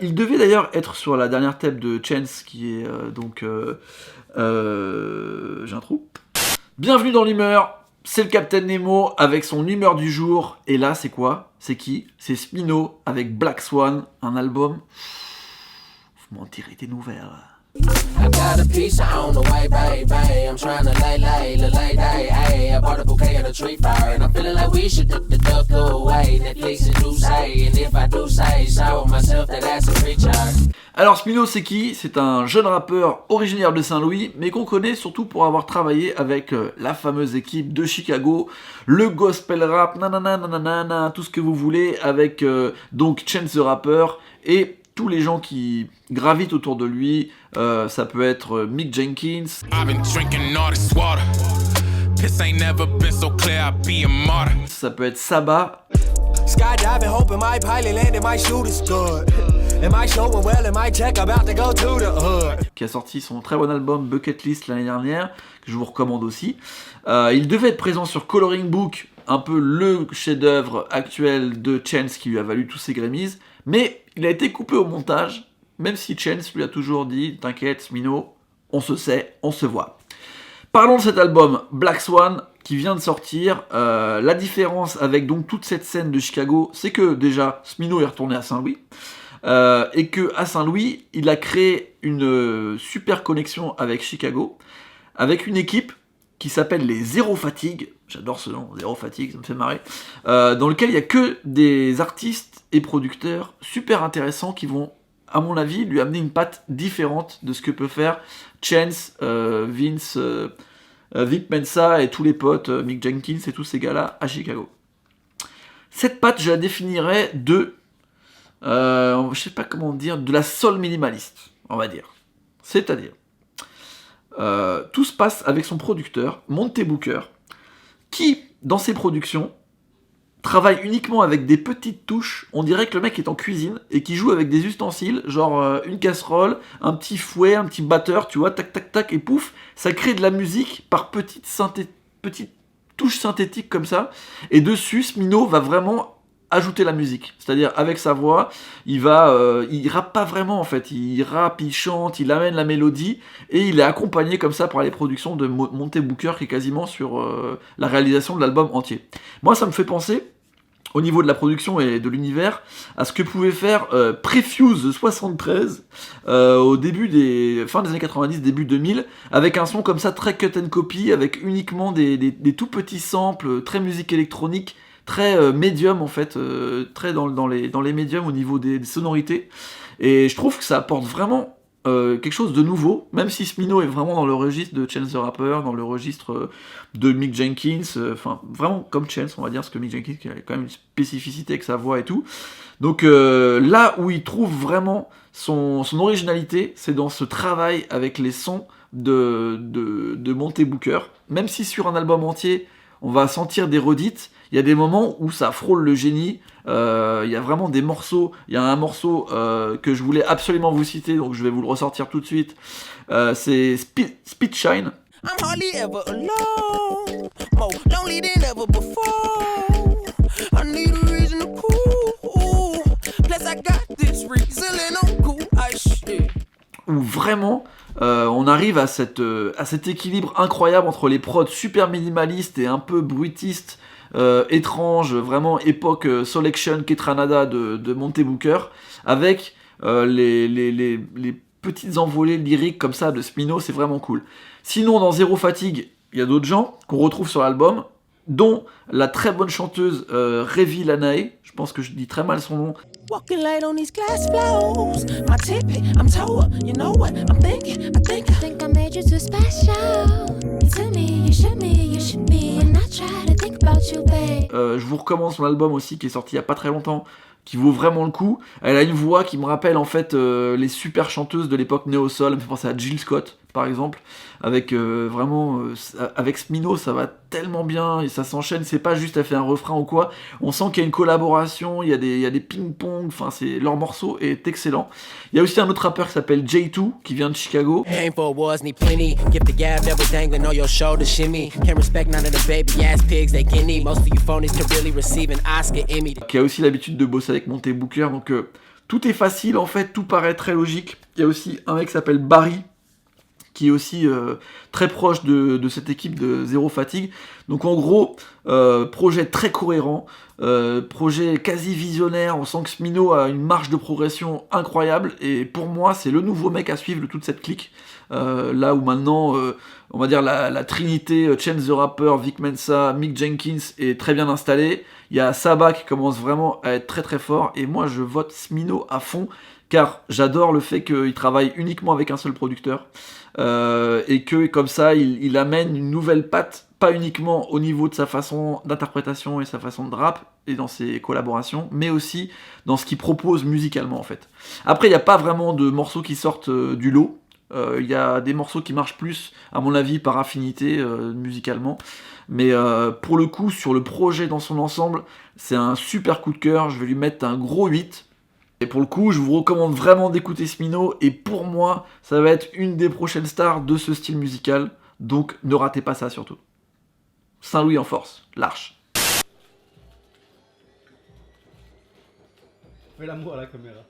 Il devait d'ailleurs être sur la dernière tape de Chance, qui est j'ai un trou. Bienvenue dans l'humeur, c'est le Captain Nemo avec son humeur du jour. Et là, c'est quoi? C'est qui? C'est Smino avec Black Swan, un album. Vous m'en direz des nouvelles. I got a piece on the way, baby. I'm trying to lay, I bought a bouquet at a tree fire, and I'm feeling like we should duck away. Netflix and do say, and if I do say so myself, that that's a recharge. Alors Smino, c'est qui? C'est un jeune rappeur originaire de Saint-Louis, mais qu'on connaît surtout pour avoir travaillé avec la fameuse équipe de Chicago, le gospel rap, nanana, tout ce que vous voulez, avec donc Chance the Rapper et tous les gens qui gravitent autour de lui. Ça peut être Mick Jenkins. Ça peut être Saba. Qui a sorti son très bon album Bucket List l'année dernière, que je vous recommande aussi. Il devait être présent sur Coloring Book, un peu le chef-d'œuvre actuel de Chance qui lui a valu tous ses Grammys, mais il a été coupé au montage, même si Chance lui a toujours dit « T'inquiète, Smino, on se sait, on se voit ». Parlons de cet album Black Swan qui vient de sortir. La différence avec donc toute cette scène de Chicago, c'est que déjà Smino est retourné à Saint-Louis et que à Saint-Louis, il a créé une super connexion avec Chicago, avec une équipe qui s'appelle les Zéro Fatigue. J'adore ce nom, Zéro Fatigue, ça me fait marrer. Dans lequel il y a que des artistes et producteurs super intéressants qui vont, à mon avis, lui amener une patte différente de ce que peut faire Chance, Vince, Vic Mensa et tous les potes, Mick Jenkins et tous ces gars-là à Chicago. Cette patte, je la définirais de, je sais pas comment dire, de la soul minimaliste, on va dire. C'est-à-dire, tout se passe avec son producteur, Monte Booker, qui, dans ses productions, travaille uniquement avec des petites touches. On dirait que le mec est en cuisine et qui joue avec des ustensiles, genre une casserole, un petit fouet, un petit batteur, tu vois, tac tac tac, et pouf, ça crée de la musique par petites touches synthétiques comme ça. Et dessus, Smino va vraiment ajouter la musique, c'est-à-dire avec sa voix, il rappe pas vraiment en fait, il rappe, il chante, il amène la mélodie et il est accompagné comme ça par les productions de Monte Booker qui est quasiment sur la réalisation de l'album entier. Moi, ça me fait penser au niveau de la production et de l'univers à ce que pouvait faire Prefuse 73 au début fin des années 90, début 2000, avec un son comme ça très cut and copy, avec uniquement des tout petits samples, très musique électronique, très médium en fait, très dans les médiums au niveau des sonorités, et je trouve que ça apporte vraiment quelque chose de nouveau, même si Smino est vraiment dans le registre de Chance the Rapper, dans le registre de Mick Jenkins, enfin vraiment comme Chance on va dire, parce que Mick Jenkins qui a quand même une spécificité avec sa voix et tout. Donc là où il trouve vraiment son originalité, c'est dans ce travail avec les sons de Monte Booker, même si sur un album entier on va sentir des redites, il y a des moments où ça frôle le génie, il y a vraiment des morceaux, il y a un morceau que je voulais absolument vous citer, donc je vais vous le ressortir tout de suite, c'est Speed Shine. I'm hardly ever alone, more lonely than ever before, I need a reason to cool, plus I got this reason and I'm cool, où vraiment on arrive à cet équilibre incroyable entre les prods super minimalistes et un peu bruitistes, étranges, vraiment époque Selection Ketranada de Monte Booker, avec les petites envolées lyriques comme ça de Smino, c'est vraiment cool. Sinon, dans Zéro Fatigue, il y a d'autres gens qu'on retrouve sur l'album, dont la très bonne chanteuse Revi Lanae, je pense que je dis très mal son nom. Walking light on these glass flows, my tippy, I'm told, you know what I'm thinking, I think I made you too special. You tell me, you should me, and I try to think about you, babe. Je vous recommande son album aussi qui est sorti il y a pas très longtemps, qui vaut vraiment le coup. Elle a une voix qui me rappelle en fait les super chanteuses de l'époque néo-soul, elle me fait penser à Jill Scott par exemple, avec vraiment avec Smino ça va tellement bien et ça s'enchaîne, c'est pas juste elle fait un refrain ou quoi, on sent qu'il y a une collaboration, il y a des ping-pong, enfin leur morceau est excellent. Il y a aussi un autre rappeur qui s'appelle J2 qui vient de Chicago, qui a aussi l'habitude de bosser avec Monte Booker, donc Tout est facile en fait, tout paraît très logique. Il y a aussi un mec qui s'appelle Barry, qui est aussi très proche de cette équipe de Zéro Fatigue. Donc en gros, projet très cohérent, projet quasi visionnaire, on sent que Smino a une marge de progression incroyable, et pour moi c'est le nouveau mec à suivre de toute cette clique. Là où maintenant, on va dire la trinité Chance the Rapper, Vic Mensa, Mick Jenkins est très bien installée. Il y a Saba qui commence vraiment à être très très fort, et moi je vote Smino à fond, car j'adore le fait qu'il travaille uniquement avec un seul producteur, et que comme ça il amène une nouvelle patte, pas uniquement au niveau de sa façon d'interprétation et sa façon de rap et dans ses collaborations, mais aussi dans ce qu'il propose musicalement en fait. Après il n'y a pas vraiment de morceaux qui sortent du lot. Il y a des morceaux qui marchent plus, à mon avis, par affinité musicalement. Mais pour le coup, sur le projet dans son ensemble, c'est un super coup de cœur. Je vais lui mettre un gros 8. Et pour le coup, je vous recommande vraiment d'écouter Smino. Et pour moi, ça va être une des prochaines stars de ce style musical. Donc ne ratez pas ça surtout. Saint-Louis en force, l'Arche. Fais l'amour à la caméra.